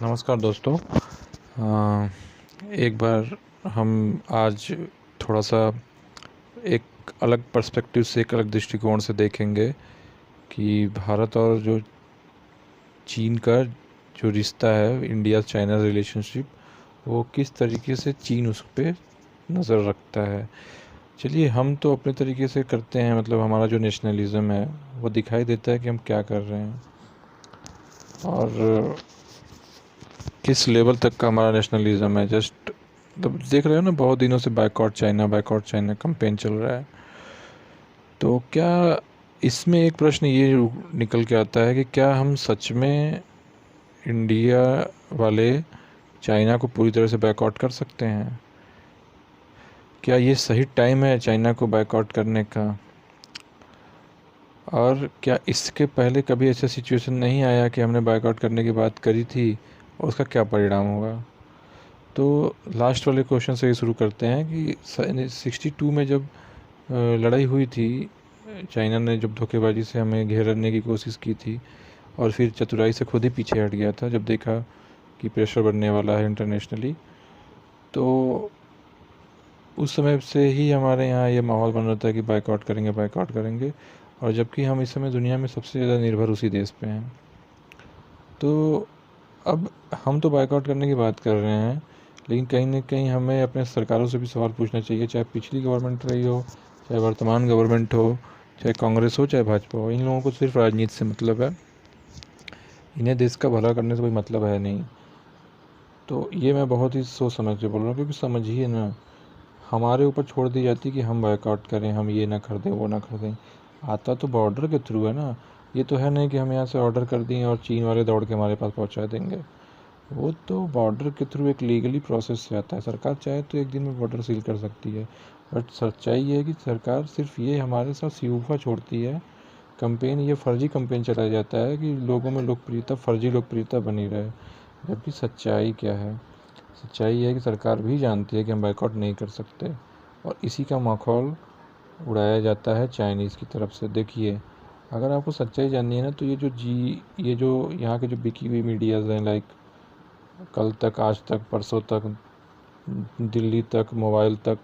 नमस्कार दोस्तों। अ, एक बार हम आज थोड़ा सा एक अलग पर्सपेक्टिव से, एक अलग दृष्टिकोण से देखेंगे कि भारत और जो चीन का जो रिश्ता है, इंडिया चाइना रिलेशनशिप, वो किस तरीके से चीन उस पर नज़र रखता है। चलिए, हम तो अपने तरीके से करते हैं, मतलब हमारा जो नेशनलिज्म है वो दिखाई देता है कि हम क्या कर रहे हैं और किस लेवल तक का हमारा नेशनलिज्म है। जस्ट मतलब देख रहे हो ना, बहुत दिनों से बायकॉट चाइना कैंपेन चल रहा है। तो क्या इसमें एक प्रश्न ये निकल के आता है कि क्या हम सच में इंडिया वाले चाइना को पूरी तरह से बायकॉट कर सकते हैं? क्या ये सही टाइम है चाइना को बायकॉट करने का? और क्या इसके पहले कभी ऐसा सिचुएशन नहीं आया कि हमने बायकॉट करने की बात करी थी और उसका क्या परिणाम होगा? तो लास्ट वाले क्वेश्चन से ही शुरू करते हैं कि 62 में जब लड़ाई हुई थी, चाइना ने जब धोखेबाजी से हमें घेरने की कोशिश की थी और फिर चतुराई से खुद ही पीछे हट गया था जब देखा कि प्रेशर बढ़ने वाला है इंटरनेशनली। तो उस समय से ही हमारे यहाँ ये माहौल बन रहा था कि बायकॉट करेंगे, और जबकि हम इस समय दुनिया में सबसे ज़्यादा निर्भर उसी देश पे हैं। तो अब हम तो बायकॉट करने की बात कर रहे हैं, लेकिन कहीं ना कहीं हमें अपने सरकारों से भी सवाल पूछना चाहिए, चाहे पिछली गवर्नमेंट रही हो, चाहे वर्तमान गवर्नमेंट हो, चाहे कांग्रेस हो, चाहे भाजपा हो। इन लोगों को सिर्फ राजनीति से मतलब है, इन्हें देश का भला करने से कोई मतलब है नहीं। तो ये मैं बहुत ही सोच समझ के बोल रहा हूँ, क्योंकि समझिए ना, हमारे ऊपर छोड़ दी जाती कि हम बायकॉट करें, हम ये ना कर दें, वो ना कर दें। आता तो बॉर्डर के थ्रू है ना। ये तो है नहीं कि हम यहाँ से ऑर्डर कर दिए और चीन वाले दौड़ के हमारे पास पहुँचा देंगे। वो तो बॉर्डर के थ्रू एक लीगली प्रोसेस से आता है। सरकार चाहे तो एक दिन में बॉर्डर सील कर सकती है, बट सच्चाई ये है कि सरकार सिर्फ ये हमारे साथ सियूफा छोड़ती है। कंपेन, ये फर्जी कंपेन चलाया जाता है कि लोगों में लोकप्रियता, फर्जी लोकप्रियता बनी रहे। जबकि सच्चाई क्या है? सच्चाई ये है कि सरकार भी जानती है कि हम बाइकआउट नहीं कर सकते, और इसी का मखौल उड़ाया जाता है चाइनीज़ की तरफ से। देखिए, अगर आपको सच्चाई जाननी है ना, तो ये जो यहाँ के जो बिकी हुई मीडियाज़ हैं, लाइक कल तक, आज तक, परसों तक, दिल्ली तक, मोबाइल तक,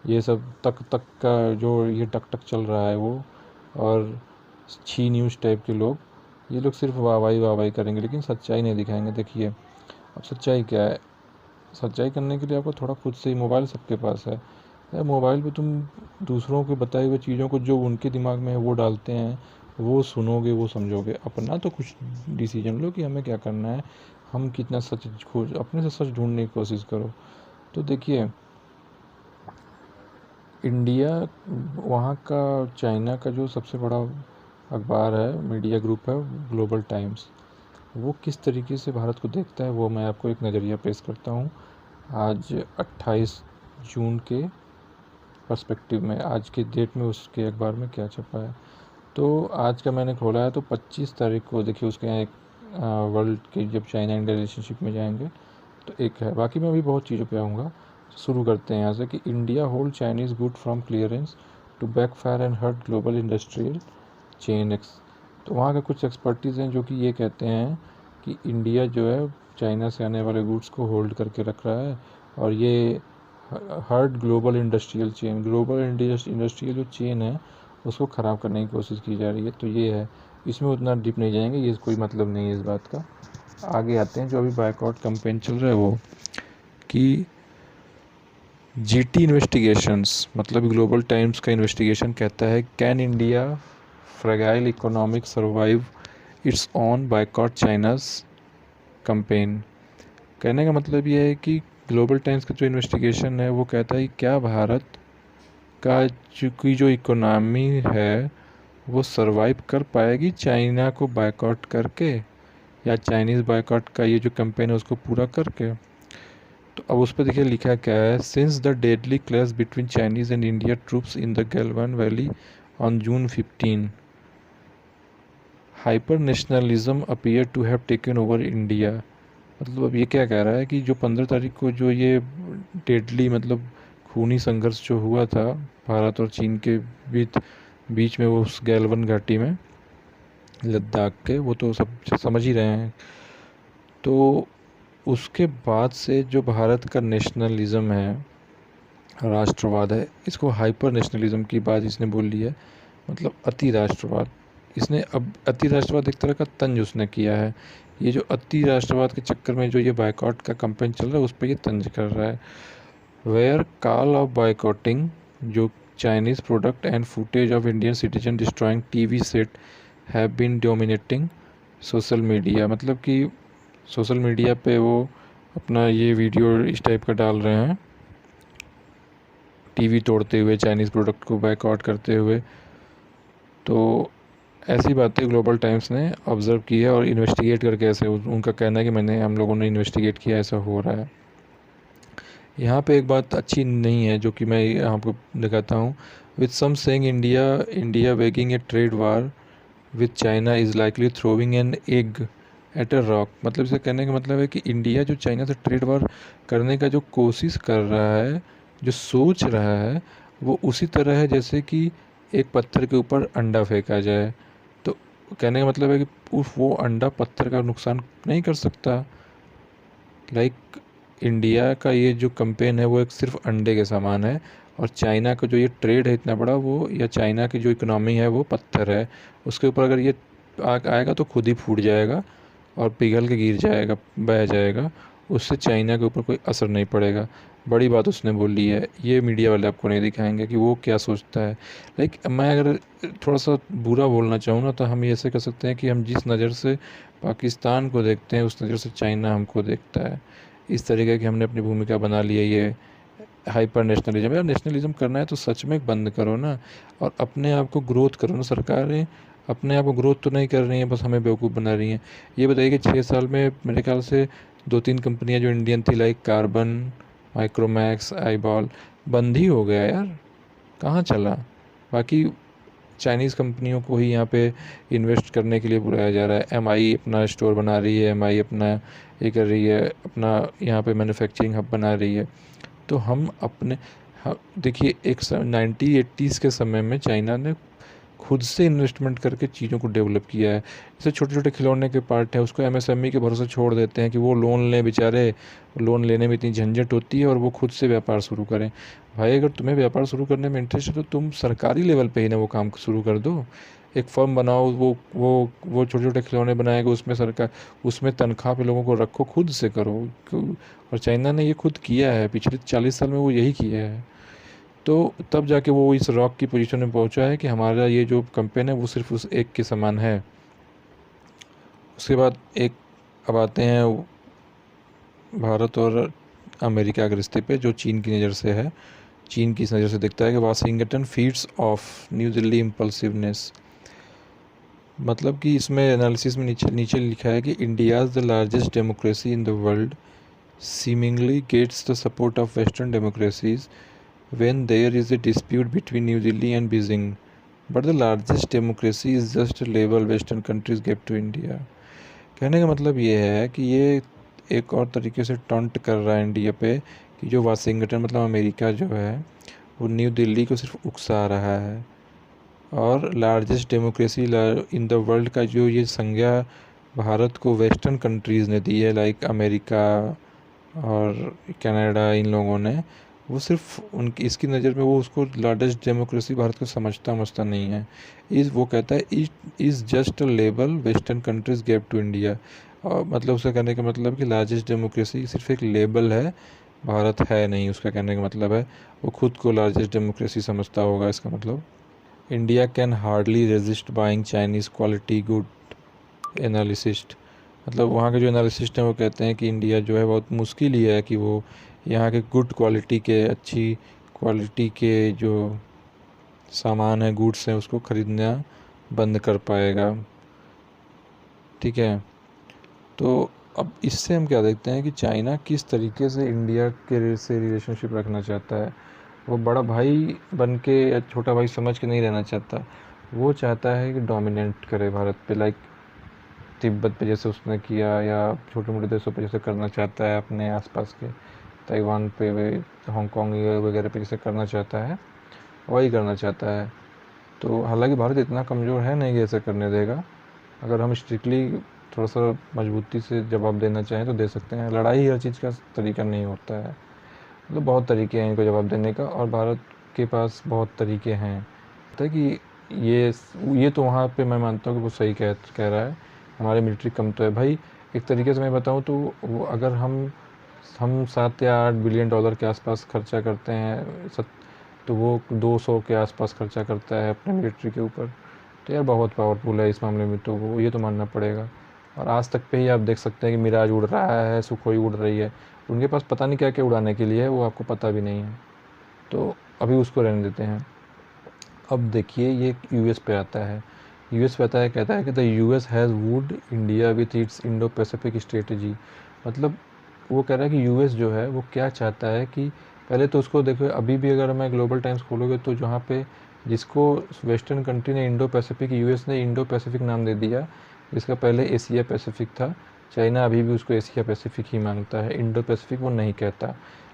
ये सब तक तक का जो ये टक टक चल रहा है वो, और छी न्यूज़ टाइप के लोग, ये लोग सिर्फ वाहवाही करेंगे लेकिन सच्चाई नहीं दिखाएंगे। देखिए, अब सच्चाई क्या है? सच्चाई करने के लिए आपको थोड़ा खुद से ही, मोबाइल सबके पास है यार, मोबाइल पे तुम दूसरों के बताए हुए चीज़ों को जो उनके दिमाग में है वो डालते हैं, वो सुनोगे, वो समझोगे। अपना तो कुछ डिसीजन लो कि हमें क्या करना है, हम कितना सच खोज, अपने से सच ढूंढने की कोशिश करो। तो देखिए, इंडिया, वहाँ का, चाइना का जो सबसे बड़ा अखबार है, मीडिया ग्रुप है, ग्लोबल टाइम्स, वो किस तरीके से भारत को देखता है वो मैं आपको एक नज़रिया पेश करता हूँ। आज 28 जून के पर्सपेक्टिव में, आज के डेट में उसके अखबार में क्या छपा है। तो आज का मैंने खोला है, तो 25 तारीख को देखिए उसके यहाँ एक वर्ल्ड के, जब चाइना इंडिया रिलेशनशिप में जाएंगे तो एक है, बाकी मैं अभी बहुत चीज़ों पे आऊँगा। शुरू करते हैं यहाँ से कि India hold Chinese good from clearance to backfire and hurt global industrial chain एक्स। तो वहाँ के कुछ एक्सपर्टीज़ हैं जो कि ये कहते हैं कि इंडिया जो है चाइना से आने वाले गुड्स को होल्ड करके रख रहा है, और ये hurt global industrial chain, global industrial जो चेन है उसको ख़राब करने की कोशिश की जा रही है। तो ये है, इसमें उतना डीप नहीं जाएंगे, ये कोई मतलब नहीं है इस बात का। आगे आते हैं, जो अभी बायकॉट कैंपेन चल रहा है वो, कि जीटी इन्वेस्टिगेशंस, मतलब ग्लोबल टाइम्स का इन्वेस्टिगेशन कहता है, can India fragile economic survive it's on boycott China's campaign. कहने का मतलब ये है कि ग्लोबल टाइम्स का जो इन्वेस्टिगेशन है वो कहता है कि क्या भारत का जो इकोनॉमी है वो सरवाइव कर पाएगी चाइना को बायकॉट करके, या चाइनीज़ बायकॉट का ये जो कैंपेन है उसको पूरा करके। तो अब उस पर देखिए लिखा क्या है, since the deadly clash between Chinese and India troops in the Galwan valley on June 15, hyper nationalism appear to have taken over India. मतलब अब ये क्या कह रहा है कि जो 15 तारीख को जो ये डेडली, मतलब खूनी संघर्ष जो हुआ था भारत और चीन के बीच बीच में, वो उस गैलवन घाटी में, लद्दाख के, वो तो सब समझ ही रहे हैं। तो उसके बाद से जो भारत का नेशनलिज्म है, राष्ट्रवाद है, इसको हाइपर नेशनलिज्म की बात इसने बोल ली है, मतलब अति राष्ट्रवाद। इसने अब अति राष्ट्रवाद एक तरह का तंज उसने किया है। ये जो अति राष्ट्रवाद के चक्कर में जो ये बायकॉट का कैंपेन चल रहा है, उस पर ये तंज कर रहा है। वेयर कॉल ऑफ बायकॉटिंग जो Chinese product and footage of Indian citizen destroying TV set have been dominating social media. मतलब कि सोशल मीडिया पे वो अपना ये वीडियो इस टाइप का डाल रहे हैं, टीवी तोड़ते हुए, चाइनीज़ प्रोडक्ट को बायकॉट करते हुए। तो ऐसी बातें ग्लोबल टाइम्स ने ऑब्ज़र्व की है और इन्वेस्टिगेट करके ऐसे उनका कहना है कि हम लोगों ने इन्वेस्टिगेट किया, ऐसा हो रहा है। यहाँ पे एक बात अच्छी नहीं है जो कि मैं आपको दिखाता हूँ। With some saying India waging a trade war with China is likely throwing an egg at a rock. मतलब इसे कहने का मतलब है कि इंडिया जो चाइना से ट्रेड वार करने का जो कोशिश कर रहा है, जो सोच रहा है, वो उसी तरह है जैसे कि एक पत्थर के ऊपर अंडा फेंका जाए। तो कहने का मतलब है कि वो अंडा पत्थर का नुकसान नहीं कर सकता। लाइक इंडिया का ये जो कैंपेन है वो एक सिर्फ अंडे के समान है, और चाइना का जो ये ट्रेड है इतना बड़ा, वो या चाइना की जो इकोनॉमी है वो पत्थर है। उसके ऊपर अगर ये आएगा तो खुद ही फूट जाएगा और पिघल के गिर जाएगा, बह जाएगा। उससे चाइना के ऊपर कोई असर नहीं पड़ेगा। बड़ी बात उसने बोली है, ये मीडिया वाले आपको नहीं दिखाएंगे कि वो क्या सोचता है। लाइक मैं अगर थोड़ा सा बुरा बोलना चाहूँ ना, तो हम ये ऐसे कह सकते हैं कि हम जिस नज़र से पाकिस्तान को देखते हैं, उस नज़र से चाइना हमको देखता है। इस तरीके की हमने अपनी भूमिका बना ली है। ये हाइपर नेशनलिज्म, यार नेशनलिज्म करना है तो सच में बंद करो ना, और अपने आप को ग्रोथ करो ना। सरकारें अपने आप को ग्रोथ तो नहीं कर रही हैं, बस हमें बेवकूफ़ बना रही हैं। ये बताइए कि 6 साल में मेरे ख्याल से 2-3 कंपनियां जो इंडियन थी, लाइक कार्बन, माइक्रोमैक्स, आईबॉल, बंद ही हो गया यार, कहाँ चला। बाकी चाइनीज़ कंपनियों को ही यहाँ पे इन्वेस्ट करने के लिए बुलाया जा रहा है। एमआई अपना स्टोर बना रही है, एमआई अपना ये कर रही है, अपना यहाँ पे मैन्युफैक्चरिंग हब बना रही है। तो हम अपने देखिए, एक 1980s के समय में चाइना ने खुद से इन्वेस्टमेंट करके चीज़ों को डेवलप किया है। जैसे छोटे छोटे खिलौने के पार्ट है, उसको एमएसएमई के भरोसे छोड़ देते हैं कि वो लोन लें बेचारे। लोन लेने में इतनी झंझट होती है और वो खुद से व्यापार शुरू करें। भाई अगर तुम्हें व्यापार शुरू करने में इंटरेस्ट है तो तुम सरकारी लेवल पे ही ना वो काम शुरू कर दो। एक फर्म बनाओ, वो छोटे छोटे खिलौने बनाएगा, उसमें सरकार, उसमें तनख्वाह पे लोगों को रखो, खुद से करो। और चाइना ने ये खुद किया है, पिछले 40 साल में वो यही किया है। तो तब जाके वो इस रॉक की पोजीशन में पहुंचा है कि हमारा ये जो कैंपेन है वो सिर्फ उस एक के समान है। उसके बाद अब आते हैं भारत और अमेरिका के रिश्ते पे, जो चीन की नज़र से है। चीन की इस नज़र से दिखता है कि Washington feeds of new Delhi impulsiveness. मतलब कि इसमें एनालिसिस में नीचे नीचे लिखा है कि India the largest democracy in the world seemingly gets the support of Western democracies when there is a dispute between New Delhi and Beijing. But the largest democracy is just a label Western countries give to India. कहने का मतलब ये है कि ये एक और तरीके से टॉन्ट कर रहा है इंडिया पे कि जो वाशिंगटन मतलब अमेरिका जो है वो न्यू दिल्ली को सिर्फ उकसा रहा है। और largest democracy in the world का जो ये संज्ञा भारत को वेस्टर्न कंट्रीज़ ने दी है, लाइक अमेरिका और कनाडा, इन लोगों ने, वो सिर्फ उनकी इसकी नज़र में वो उसको लार्जेस्ट डेमोक्रेसी भारत को समझता नहीं है। वो कहता है is just a label western countries gave to India. और मतलब उसका कहने का मतलब कि लार्जेस्ट डेमोक्रेसी सिर्फ एक लेबल है, भारत है नहीं। उसका कहने का मतलब है वो खुद को लार्जेस्ट डेमोक्रेसी समझता होगा। इसका मतलब India can hardly resist buying Chinese quality good analyst. मतलब वहाँ के जो एनालिसिस्ट हैं वो कहते हैं कि इंडिया जो है बहुत मुश्किल ही है कि वो यहाँ के गुड क्वालिटी के, अच्छी क्वालिटी के जो सामान है, गुड्स हैं, उसको ख़रीदना बंद कर पाएगा। ठीक है, तो अब इससे हम क्या देखते हैं कि चाइना किस तरीके से इंडिया के से रिलेशनशिप रखना चाहता है। वो बड़ा भाई बन के या छोटा भाई समझ के नहीं रहना चाहता। वो चाहता है कि डोमिनेट करे भारत पे, लाइक तिब्बत पे जैसे उसने किया, या छोटे मोटे देशों पे जैसे करना चाहता है, अपने आसपास के ताइवान पे, हांगकॉन्ग वगैरह पे जैसे करना चाहता है, वही करना चाहता है। तो हालांकि भारत इतना कमज़ोर है नहीं कि ऐसा करने देगा। अगर हम स्ट्रिक्टली थोड़ा सा मजबूती से जवाब देना चाहें तो दे सकते हैं। लड़ाई हर चीज़ का तरीका नहीं होता है, मतलब बहुत तरीके हैं इनको जवाब देने का, और भारत के पास बहुत तरीके हैं। पता है कि ये तो वहाँ पे मैं मानता हूँ कि वो सही कह रहा है, हमारे मिलिट्री कम तो है भाई। एक तरीके से मैं बताऊँ तो वो अगर हम 7 या 8 बिलियन डॉलर के आसपास खर्चा करते हैं, तो वो 200 के आसपास खर्चा करता है अपने मिलिट्री के ऊपर। तो यार बहुत पावरफुल है इस मामले में, तो वो ये तो मानना पड़ेगा। और आज तक पे ही आप देख सकते हैं कि मिराज उड़ रहा है, सुखोई उड़ रही है, उनके पास पता नहीं क्या क्या उड़ाने के लिए है, वो आपको पता भी नहीं है। तो अभी उसको रहने देते हैं। अब देखिए ये यूएस पे आता है। यूएस पे आता है, कहता है कि the US has wooed India with its Indo Pacific strategy. मतलब वो कह रहा है कि यूएस जो है वो क्या चाहता है कि पहले तो उसको देखो, अभी भी अगर मैं ग्लोबल टाइम्स खोलोगे तो जहाँ पे जिसको वेस्टर्न कंट्री ने इंडो पैसिफिक, यूएस ने इंडो पैसिफिक नाम दे दिया, जिसका पहले एशिया पैसिफिक था। चाइना अभी भी उसको एशिया पैसिफिक ही मांगता है, इंडो पैसिफिक वो नहीं कहता।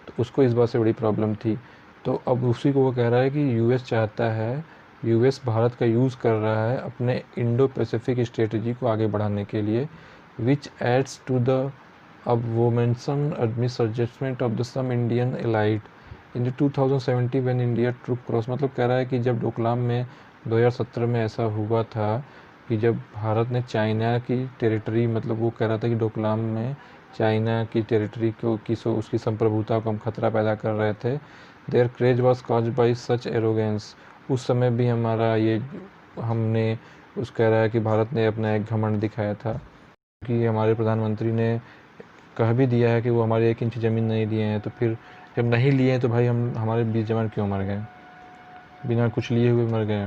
तो उसको इस बात से बड़ी प्रॉब्लम थी। तो अब उसी को वो कह रहा है कि यूएस चाहता है, यूएस भारत का यूज़ कर रहा है अपने इंडो पैसिफिक स्ट्रेटजी को आगे बढ़ाने के लिए, विच एड्स टू द, अब वो mention misadjustment of the some Indian elite in the 2070 when India troop cross. मतलब कह रहा है कि जब डोकलाम में 2017 में ऐसा हुआ था कि जब भारत ने चाइना की टेरिटरी, मतलब वो कह रहा था कि डोकलाम में चाइना की टेरिटरी को उसकी संप्रभुता को हम खतरा पैदा कर रहे थे। Their craze was cause by such arrogance. उस समय भी हमारा ये हमने उस कह रहा है कि भारत ने अपना एक घमंड दिखाया था, कि हमारे प्रधानमंत्री ने कह भी दिया है कि वो हमारे 1 इंच ज़मीन नहीं लिए हैं। तो फिर जब नहीं लिए हैं तो भाई हम हमारे 20 जवान क्यों मर गए, बिना कुछ लिए हुए मर गए।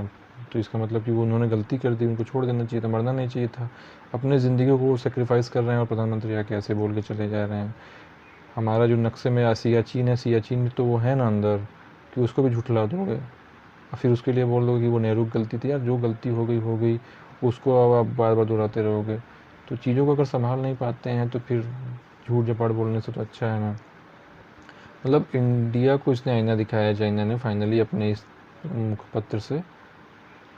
तो इसका मतलब कि वो उन्होंने गलती कर दी, उनको छोड़ देना चाहिए था, मरना नहीं चाहिए था। अपने ज़िंदगी को सेक्रीफाइस कर रहे हैं और प्रधानमंत्री आके ऐसे बोल के चले जा रहे हैं। हमारा जो नक्शे में सियाचिन है, सियाचिन तो वो है ना अंदर, कि उसको भी झुठला दोगे और फिर उसके लिए बोल दोगे कि वो नेहरू की गलती थी। यार जो गलती हो गई उसको अब आप बार बार दोहराते रहोगे। तो चीज़ों को अगर संभाल नहीं पाते हैं तो फिर झूठ झपाट बोलने से तो अच्छा है ना। मतलब इंडिया को इसने आईना दिखाया चाइना ने फाइनली अपने इस मुखपत्र से,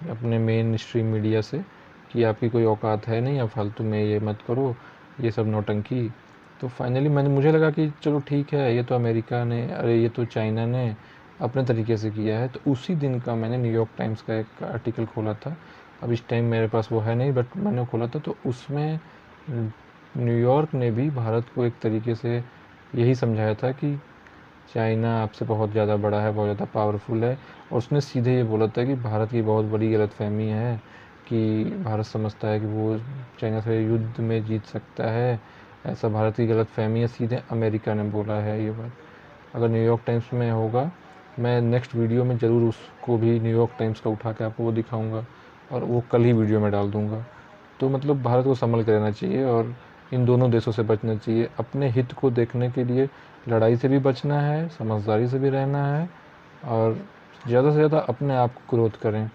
अपने मेन स्ट्रीम मीडिया से, कि आपकी कोई औकात है नहीं, आप फालतू में ये मत करो, ये सब नौटंकी। तो फाइनली मुझे लगा कि चलो ठीक है, ये तो अमेरिका ने, अरे ये तो चाइना ने अपने तरीके से किया है। तो उसी दिन का मैंने न्यूयॉर्क टाइम्स का एक आर्टिकल खोला था। अब इस टाइम मेरे पास वो है नहीं, बट मैंने खोला था, तो उसमें न्यूयॉर्क ने भी भारत को एक तरीके से यही समझाया था कि चाइना आपसे बहुत ज़्यादा बड़ा है, बहुत ज़्यादा पावरफुल है। और उसने सीधे ये बोला था कि भारत की बहुत बड़ी गलतफहमी है कि भारत समझता है कि वो चाइना से युद्ध में जीत सकता है, ऐसा भारत की गलतफहमी है। सीधे अमेरिका ने बोला है ये बात। अगर न्यूयॉर्क टाइम्स में होगा, मैं नेक्स्ट वीडियो में ज़रूर उसको भी न्यूयॉर्क टाइम्स का उठा के आपको वो दिखाऊंगा, और वो कल ही वीडियो में डाल दूंगा। तो मतलब भारत को संभल के रहना चाहिए और इन दोनों देशों से बचना चाहिए। अपने हित को देखने के लिए लड़ाई से भी बचना है, समझदारी से भी रहना है, और ज़्यादा से ज़्यादा अपने आप को ग्रोथ करें।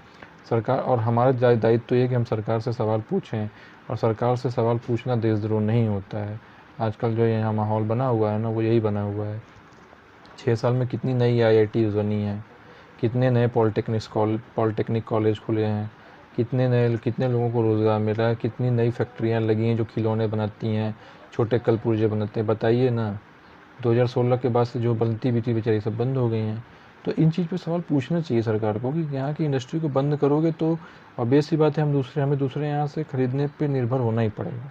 सरकार और हमारा दायित्व तो ये कि हम सरकार से सवाल पूछें, और सरकार से सवाल पूछना देशद्रोह नहीं होता है। आजकल जो यहाँ माहौल बना हुआ है ना, वो यही बना हुआ है। 6 साल में कितनी नई IIT बनी है, कितने नए पॉलिटेक्निक कॉलेज खुले हैं, कितने लोगों को रोज़गार मिला है, कितनी नई फैक्ट्रियाँ लगी हैं जो खिलौने बनाती हैं, छोटे कल पुर्जे बनाते हैं। बताइए ना, 2016 के बाद से जो बनती भी थी बेचारी सब बंद हो गई हैं। तो इन चीज़ पे सवाल पूछना चाहिए सरकार को कि यहाँ की इंडस्ट्री को बंद करोगे तो ऑब्वियस सी बात है हमें दूसरे यहाँ से ख़रीदने पे निर्भर होना ही पड़ेगा।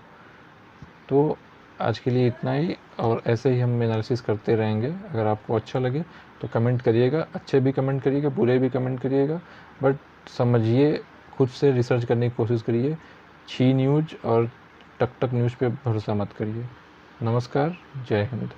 तो आज के लिए इतना ही, और ऐसे ही हम एनालिसिस करते रहेंगे। अगर आपको अच्छा लगे तो कमेंट करिएगा, अच्छे भी कमेंट करिएगा, बुरे भी कमेंट करिएगा, बट समझिए, खुद से रिसर्च करने की कोशिश करिए। छी न्यूज़ और टक टक न्यूज़ पे भरोसा मत करिए। नमस्कार, जय हिंद।